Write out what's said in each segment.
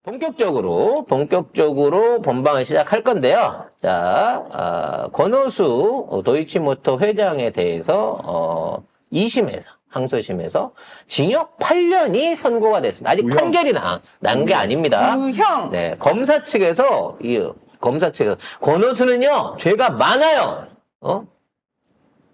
본격적으로 본방을 시작할 건데요. 자, 권오수 도이치모터 회장에 대해서 2심에서 항소심에서 징역 8년이 선고가 됐습니다. 아직 구형. 판결이 난 게 아닙니다. 구형. 네, 검사 측에서 권오수는요 죄가 많아요.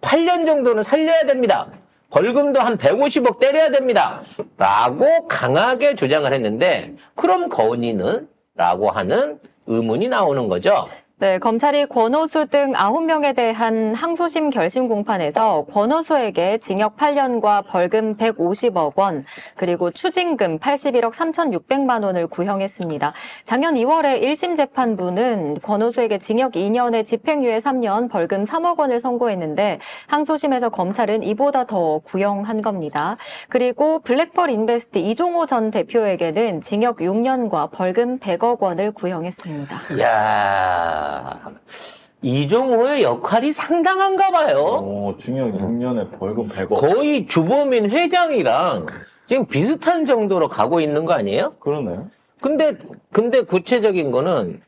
8년 정도는 살려야 됩니다. 벌금도 한 150억 때려야 됩니다. 라고 강하게 주장을 했는데 그럼 건이는? 라고 하는 의문이 나오는 거죠. 네, 검찰이 권오수 등 9명에 대한 항소심 결심 공판에서 권오수에게 징역 8년과 벌금 150억 원, 그리고 추징금 81억 3,600만 원을 구형했습니다. 작년 2월에 1심 재판부는 권오수에게 징역 2년에 집행유예 3년, 벌금 3억 원을 선고했는데 항소심에서 검찰은 이보다 더 구형한 겁니다. 그리고 블랙펄 인베스트 이종호 전 대표에게는 징역 6년과 벌금 100억 원을 구형했습니다. 이야, 이종호의 역할이 상당한가 봐요. 징역 6년에 벌금 100억. 거의 주범인 회장이랑 지금 비슷한 정도로 가고 있는 거 아니에요? 그러네. 근데 구체적인 거는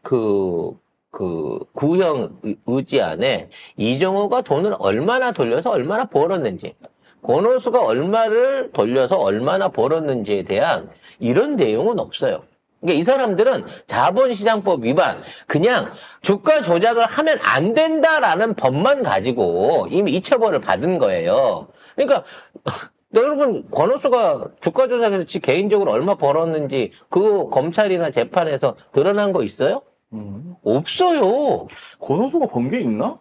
구형 의지 안에 이종호가 돈을 얼마나 돌려서 얼마나 벌었는지, 권오수가 얼마를 돌려서 얼마나 벌었는지에 대한 이런 내용은 없어요. 그러니까 이 사람들은 자본시장법 위반, 그냥 주가 조작을 하면 안 된다라는 법만 가지고 이미 이 처벌을 받은 거예요. 그러니까 여러분, 권오수가 주가 조작해서 지 개인적으로 얼마 벌었는지 그 검찰이나 재판에서 드러난 거 있어요? 없어요. 권오수가 번 게 있나?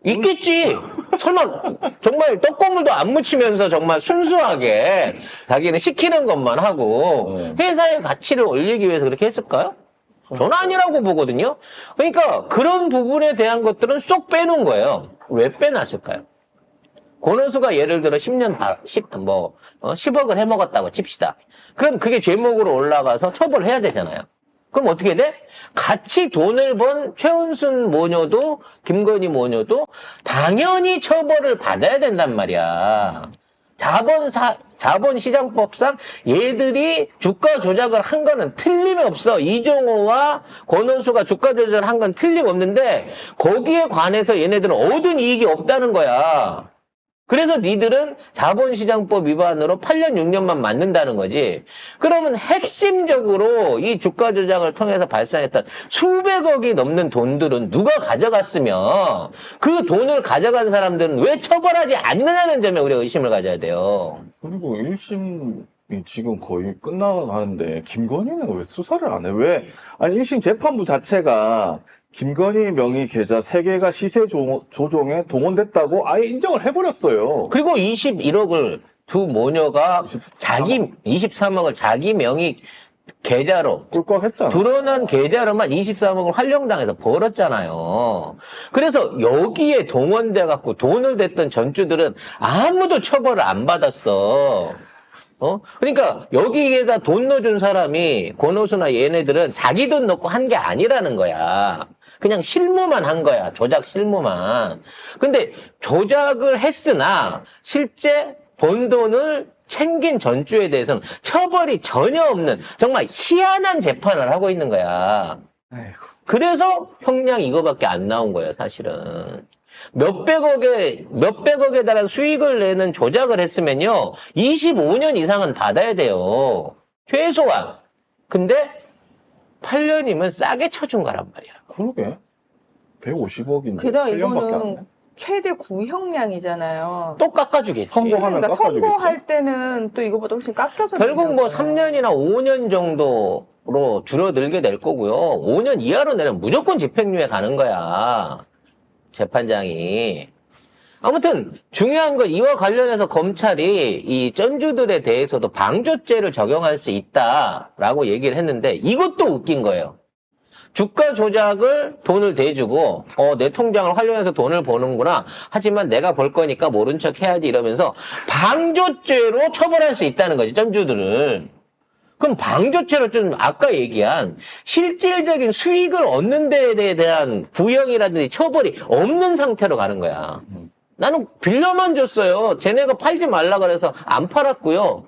있겠지. 설마 정말 떡고물도 안 묻히면서 정말 순수하게 자기는 시키는 것만 하고 회사의 가치를 올리기 위해서 그렇게 했을까요? 저는 아니라고 보거든요. 그러니까 그런 부분에 대한 것들은 쏙 빼놓은 거예요. 왜 빼놨을까요? 권오수가 예를 들어 10억을 해먹었다고 칩시다. 그럼 그게 죄목으로 올라가서 처벌해야 되잖아요. 그럼 어떻게 돼? 같이 돈을 번 최은순 모녀도 김건희 모녀도 당연히 처벌을 받아야 된단 말이야. 자본시장법상 얘들이 주가 조작을 한 거는 틀림없어. 이종호와 권오수가 주가 조작을 한 건 틀림없는데 거기에 관해서 얘네들은 얻은 이익이 없다는 거야. 그래서 니들은 자본시장법 위반으로 8년, 6년만 맞는다는 거지. 그러면 핵심적으로 이 주가 조작을 통해서 발생했던 수백억이 넘는 돈들은 누가 가져갔으며 그 돈을 가져간 사람들은 왜 처벌하지 않느냐는 점에 우리가 의심을 가져야 돼요. 그리고 1심이 지금 거의 끝나가는데 김건희는 왜 수사를 안 해? 왜? 아니 1심 재판부 자체가 김건희 명의 계좌 3개가 시세 조종에 동원됐다고 아예 인정을 해버렸어요. 그리고 21억을 두 모녀가 23억을 자기 명의 계좌로 꿀꺽 했잖아. 드러난 계좌로만 23억을 활용당해서 벌었잖아요. 그래서 여기에 동원돼 갖고 돈을 댔던 전주들은 아무도 처벌을 안 받았어. 그러니까 여기에다 돈 넣어준 사람이 권오수나 얘네들은 자기 돈 넣고 한 게 아니라는 거야. 그냥 실무만 한 거야. 조작 실무만. 근데 조작을 했으나 실제 번 돈을 챙긴 전주에 대해서는 처벌이 전혀 없는 정말 희한한 재판을 하고 있는 거야. 아이고. 그래서 형량 이거밖에 안 나온 거예요, 사실은. 몇백억에 달한 수익을 내는 조작을 했으면요, 25년 이상은 받아야 돼요. 최소한. 근데 8년이면 싸게 쳐준 거란 말이야. 그러게. 150억인데 게다가 8년밖에 안 이거는 돼. 최대 구형량이잖아요. 또 깎아주겠지. 선고하면 그러니까 깎아주겠지. 선고할 때는 또 이거보다 훨씬 깎여서 결국 뭐 내는 거예요. 3년이나 5년 정도로 줄어들게 될 거고요. 5년 이하로 내면 무조건 집행유예 가는 거야. 재판장이. 아무튼 중요한 건 이와 관련해서 검찰이 이 전주들에 대해서도 방조죄를 적용할 수 있다라고 얘기를 했는데 이것도 웃긴 거예요. 주가 조작을 돈을 대주고 내 통장을 활용해서 돈을 버는구나. 하지만 내가 벌 거니까 모른 척 해야지 이러면서 방조죄로 처벌할 수 있다는 거지, 전주들을. 그럼 방조죄로 좀 아까 얘기한 실질적인 수익을 얻는 데에 대한 구형이라든지 처벌이 없는 상태로 가는 거야. 나는 빌려만 줬어요. 쟤네가 팔지 말라 그래서 안 팔았고요.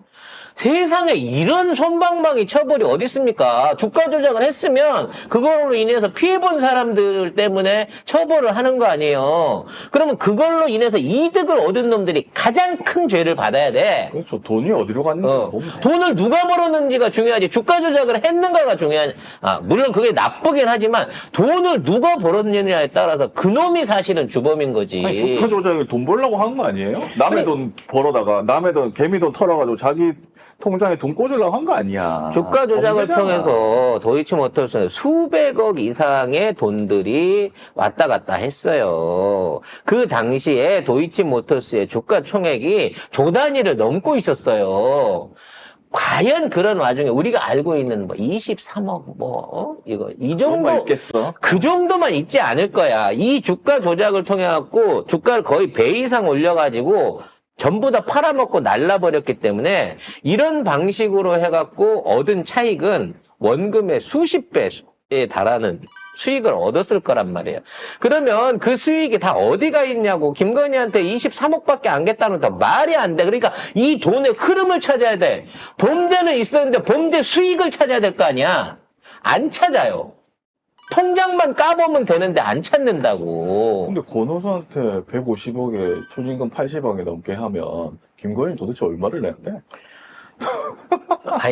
세상에 이런 솜방망이 처벌이 어디 있습니까? 주가 조작을 했으면 그걸로 인해서 피해본 사람들 때문에 처벌을 하는 거 아니에요. 그러면 그걸로 인해서 이득을 얻은 놈들이 가장 큰 죄를 받아야 돼. 그렇죠. 돈이 어디로 갔는지 보면 돼. 돈을 누가 벌었는지가 중요하지. 주가 조작을 했는가가 중요하지. 물론 그게 나쁘긴 하지만 돈을 누가 벌었느냐에 따라서 그놈이 사실은 주범인 거지. 아니, 주가 조작을 돈 벌려고 한 거 아니에요? 남의 돈 벌어다가 남의 돈 개미 돈 털어가지고 자기 통장에 돈 꽂으려고 한 거 아니야. 주가 조작을 범죄잖아. 통해서 도이치모터스는 수백억 이상의 돈들이 왔다 갔다 했어요. 그 당시에 도이치모터스의 주가 총액이 조 단위를 넘고 있었어요. 과연 그런 와중에 우리가 알고 있는 뭐 23억 이거 이 정도 얼마 있겠어? 그 정도만 있지 않을 거야. 이 주가 조작을 통해 갖고 주가를 거의 배 이상 올려가지고 전부 다 팔아먹고 날라버렸기 때문에 이런 방식으로 해갖고 얻은 차익은 원금의 수십 배에 달하는 수익을 얻었을 거란 말이에요. 그러면 그 수익이 다 어디가 있냐고. 김건희한테 23억밖에 안 겠다는 거 말이 안 돼. 그러니까 이 돈의 흐름을 찾아야 돼. 범죄는 있었는데 범죄 수익을 찾아야 될 거 아니야. 안 찾아요. 통장만 까보면 되는데 안 찾는다고. 근데 권호수한테 150억에 추징금 80억에 넘게 하면 김건희 도대체 얼마를 내야 돼?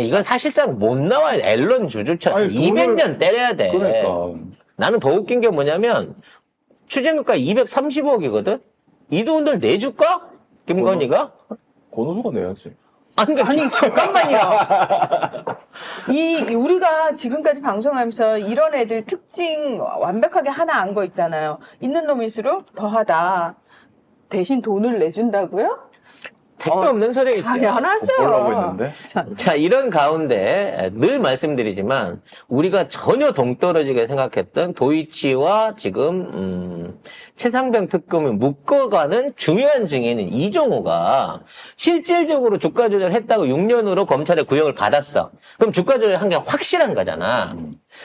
이건 사실상 못 나와요. 앨런 주주처럼 아니, 200년 때려야 돼. 그러니까 나는 더 웃긴 게 뭐냐면 추징금가 230억이거든? 이 돈을 내줄까? 김건희가? 권호수가 내야지. 아니 잠깐만요. 우리가 지금까지 방송하면서 이런 애들 특징 완벽하게 하나 안 거 있잖아요. 있는 놈일수록 더하다. 대신 돈을 내준다고요? 택도 없는 소리겠죠. 당연하죠. 보려고 했는데. 자, 이런 가운데 늘 말씀드리지만 우리가 전혀 동떨어지게 생각했던 도이치와 지금 최상병 특검을 묶어가는 중요한 증인인 이종호가 실질적으로 주가 조작을 했다고 6년으로 검찰의 구형을 받았어. 그럼 주가 조작한 게 확실한 거잖아.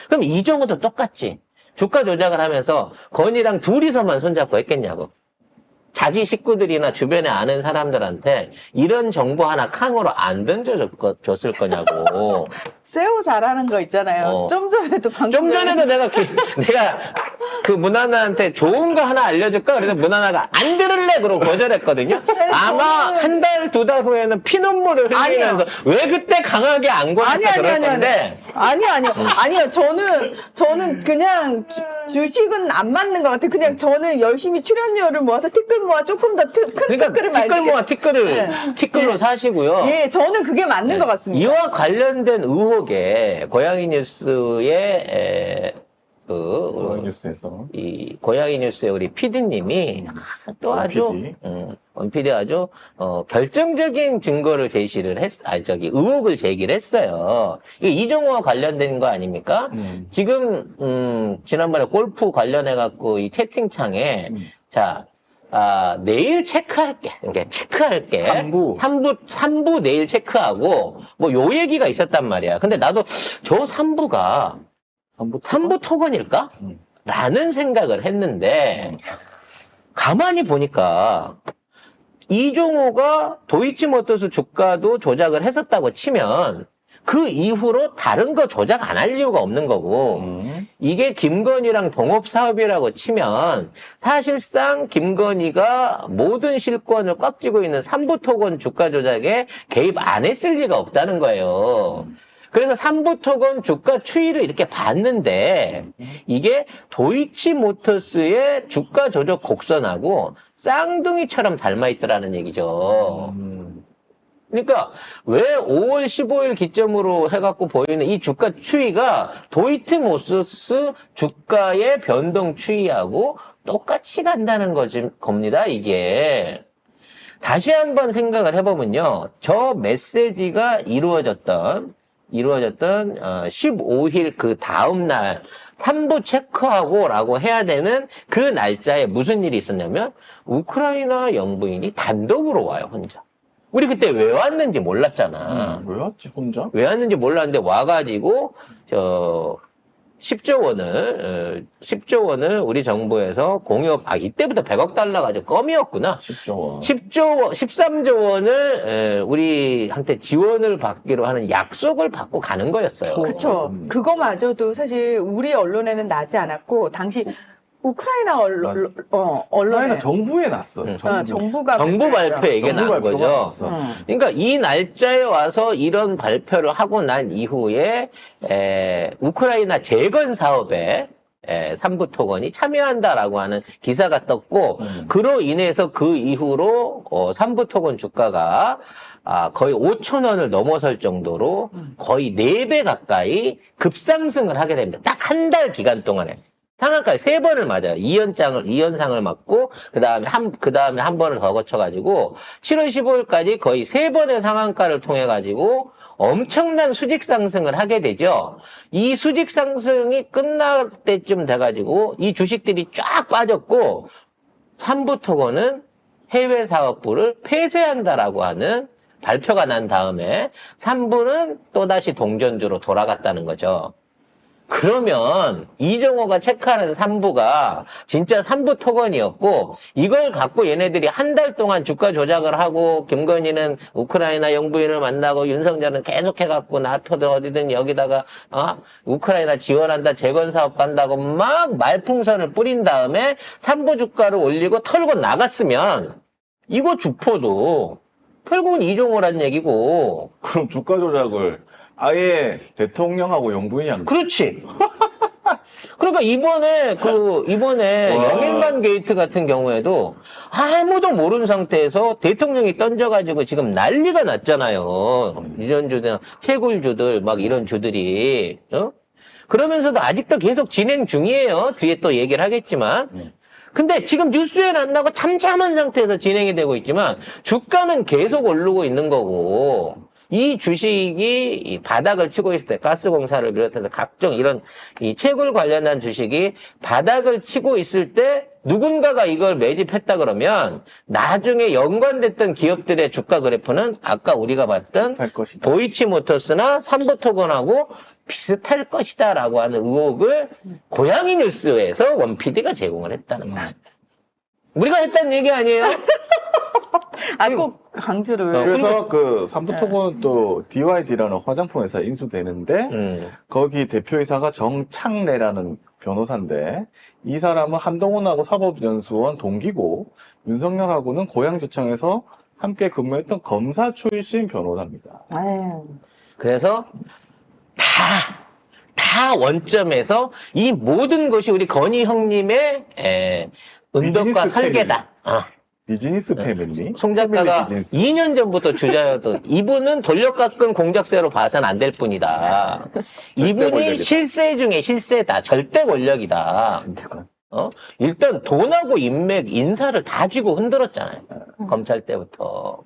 그럼 이종호도 똑같지. 주가 조작을 하면서 건이랑 둘이서만 손잡고 했겠냐고. 자기 식구들이나 주변에 아는 사람들한테 이런 정보 하나 캉으로 안 던져줬을 거냐고. 세오 잘하는 거 있잖아요. 좀 전에도 좀 전에도 내가 그 문하나한테 좋은 거 하나 알려줄까? 그래서 문하나가 안 들을래? 그러고 거절했거든요. 아마 한 달, 두 달 후에는 피눈물을 흘리면서 왜 그때 강하게 안 권했어? 그럴 건데. 아니요. 저는 그냥 주식은 안 맞는 것 같아요. 그냥 저는 열심히 출연료를 모아서 티끌 모아 조금 더 큰 그러니까 티끌을 티끌 모아 네. 티끌로 사시고요. 예, 저는 그게 맞는 것 같습니다. 이와 관련된 의혹에 고양이 뉴스의 고양이 뉴스에서. 이 고양이 뉴스의 우리 PD님이 또 아주 원PD 아주 결정적인 증거를 제시를 의혹을 제기를 했어요. 이게 이종호와 관련된 거 아닙니까? 지금 지난번에 골프 관련해 갖고 이 채팅창에 자. 내일 체크할게. 그러니까 체크할게. 3부 내일 체크하고, 요 얘기가 있었단 말이야. 근데 나도 저 3부가 3부 토건일까? 라는 생각을 했는데, 가만히 보니까, 이종호가 도이치모터스 주가도 조작을 했었다고 치면, 그 이후로 다른 거 조작 안 할 이유가 없는 거고, 이게 김건희랑 동업 사업이라고 치면 사실상 김건희가 모든 실권을 꽉 쥐고 있는 삼부토건 주가 조작에 개입 안 했을 리가 없다는 거예요. 그래서 삼부토건 주가 추이를 이렇게 봤는데 이게 도이치모터스의 주가 조작 곡선하고 쌍둥이처럼 닮아있더라는 얘기죠. 그러니까 왜 5월 15일 기점으로 해갖고 보이는 이 주가 추이가 도이치모터스 주가의 변동 추이하고 똑같이 간다는 겁니다, 이게. 다시 한번 생각을 해보면요. 저 메시지가 이루어졌던 15일 그 다음날 3부 체크하고 라고 해야 되는 그 날짜에 무슨 일이 있었냐면 우크라이나 영부인이 단독으로 와요, 혼자. 우리 그때 왜 왔는지 몰랐잖아. 왜 왔지, 혼자? 왜 왔는지 몰랐는데 와가지고 10조 원을 우리 정부에서 공유업, 이때부터 100억 달러가 아주 껌이었구나. 10조 원. 13조 원을 우리한테 지원을 받기로 하는 약속을 받고 가는 거였어요. 그렇죠. 그거마저도 사실 우리 언론에는 나지 않았고 당시 우크라이나 언론에 우크라이나 정부에 났어. 정부가 정부 발표에 이게 정부 난 발표가 거죠. 났어. 그러니까 이 날짜에 와서 이런 발표를 하고 난 이후에 우크라이나 재건 사업에 삼부 토건이 참여한다라고 하는 기사가 떴고 그로 인해서 그 이후로 삼부 토건 주가가 거의 5천 원을 넘어설 정도로 거의 4배 가까이 급상승을 하게 됩니다. 딱 한 달 기간 동안에. 상한가에 3번을 맞아요. 2연상을 맞고, 그 다음에 한 번을 더 거쳐가지고, 7월 15일까지 거의 3번의 상한가를 통해가지고, 엄청난 수직 상승을 하게 되죠. 이 수직 상승이 끝날 때쯤 돼가지고, 이 주식들이 쫙 빠졌고, 삼부토건은 해외 사업부를 폐쇄한다라고 하는 발표가 난 다음에, 3부는 또다시 동전주로 돌아갔다는 거죠. 그러면 이종호가 체크하는 3부가 진짜 3부 토건이었고 이걸 갖고 얘네들이 한 달 동안 주가 조작을 하고 김건희는 우크라이나 영부인을 만나고 윤석열은 계속해갖고 나토든 어디든 여기다가 우크라이나 지원한다 재건사업 간다고 막 말풍선을 뿌린 다음에 3부 주가를 올리고 털고 나갔으면 이거 주포도 결국은 이종호란 얘기고 그럼 주가 조작을 아예 대통령하고 영부인이 한 거야. 그렇지. 그러니까 이번에 와. 영일만 게이트 같은 경우에도 아무도 모르는 상태에서 대통령이 던져가지고 지금 난리가 났잖아요. 이런 주들, 채굴주들, 막 이런 주들이, 그러면서도 아직도 계속 진행 중이에요. 뒤에 또 얘기를 하겠지만. 근데 지금 뉴스에는 안 나고 잠잠한 상태에서 진행이 되고 있지만 주가는 계속 오르고 있는 거고 이 주식이 이 바닥을 치고 있을 때 가스공사를 비롯해서 각종 이런 이 채굴 관련한 주식이 바닥을 치고 있을 때 누군가가 이걸 매집했다 그러면 나중에 연관됐던 기업들의 주가 그래프는 아까 우리가 봤던 비슷할 것이다. 도이치모터스나 삼부토건하고 비슷할 것이다라고 하는 의혹을 고양이 뉴스에서 원PD가 제공을 했다는 거야. 우리가 했다는 얘기 아니에요? 꼭 강조를. 그래서 그 삼부토건 또 DYD라는 화장품 회사 인수되는데 거기 대표이사가 정창래라는 변호사인데 이 사람은 한동훈하고 사법연수원 동기고 윤석열하고는 고양지청에서 함께 근무했던 검사 출신 변호사입니다. 아유. 그래서 다 원점에서 이 모든 것이 우리 건희 형님의 은덕과 비즈니스 설계다. 비즈니스 패밀리. 송 작가가 패밀리 비즈니스. 2년 전부터 주자였던 이분은 돌려 깎은 공작새로 봐선 안 될 뿐이다. 이분이 권력이다. 실세 중에 실세다. 절대 권력이다. 일단 돈하고 인맥, 인사를 다 쥐고 흔들었잖아요. 검찰 때부터.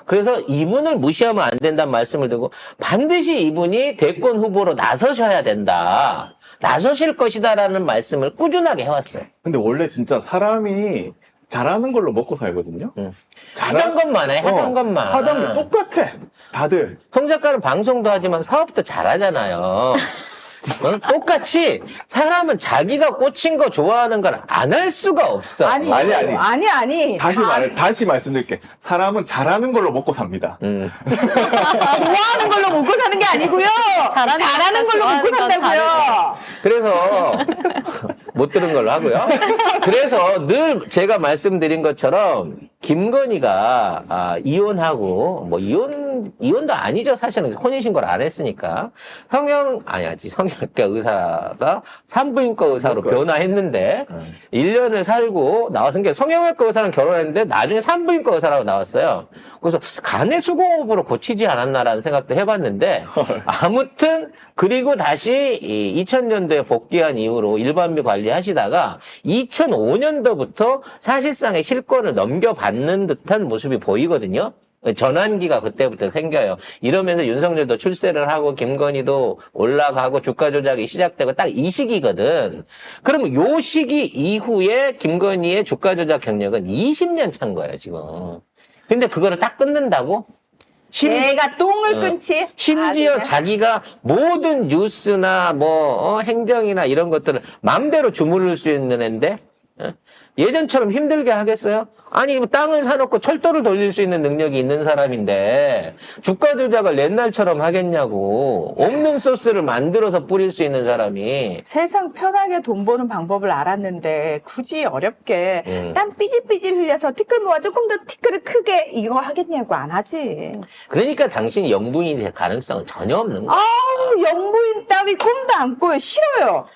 그래서 이분을 무시하면 안 된다는 말씀을 드리고 반드시 이분이 대권 후보로 나서셔야 된다. 나서실 것이다라는 말씀을 꾸준하게 해왔어요. 근데 원래 진짜 사람이 잘하는 걸로 먹고 살거든요. 하던 것만 해, 하던 것만. 하던 게 똑같아. 다들. 송 작가는 방송도 하지만 사업도 잘하잖아요. 똑같이 사람은 자기가 꽂힌 거 좋아하는 걸 안 할 수가 없어. 아니. 다시 말씀드릴게. 사람은 잘하는 걸로 먹고 삽니다. 좋아하는 걸로 먹고 사는 게 아니고요. 잘하는 걸로 먹고 좋아하는 건 산다고요. 그래서 못 들은 걸로 하고요. 그래서 늘 제가 말씀드린 것처럼 김건희가 이혼하고 뭐 이혼도 아니죠. 사실은 혼인신고를 안 했으니까 성형외과 의사가 산부인과 의사로 변화했는데 1년을 살고 나와서 성형외과 의사는 결혼했는데 나중에 산부인과 의사라고 나왔어요. 그래서 간의 수공업으로 고치지 않았나라는 생각도 해봤는데 아무튼 그리고 다시 2000년도에 복귀한 이후로 일반비 관리하시다가 2005년도부터 사실상의 실권을 넘겨받는 듯한 모습이 보이거든요. 전환기가 그때부터 생겨요. 이러면서 윤석열도 출세를 하고 김건희도 올라가고 주가 조작이 시작되고 딱 이 시기거든. 그러면 요 시기 이후에 김건희의 주가 조작 경력은 20년 차인 거예요, 지금. 근데 그거를 딱 끊는다고? 내가 똥을 끊지. 심지어 아주 그냥. 자기가 모든 뉴스나 행정이나 이런 것들을 맘대로 주무를 수 있는 앤데 예전처럼 힘들게 하겠어요? 아니 땅을 사놓고 철도를 돌릴 수 있는 능력이 있는 사람인데 주가 조작을 옛날처럼 하겠냐고. 없는 소스를 만들어서 뿌릴 수 있는 사람이. 세상 편하게 돈 버는 방법을 알았는데 굳이 어렵게 땀 삐질삐질 흘려서 티끌 모아 조금 더 티끌을 크게 이거 하겠냐고 안 하지. 그러니까 당신이 영부인이 될 가능성은 전혀 없는 거야. 아우 영부인 따위 꿈도 안 꿔요. 싫어요.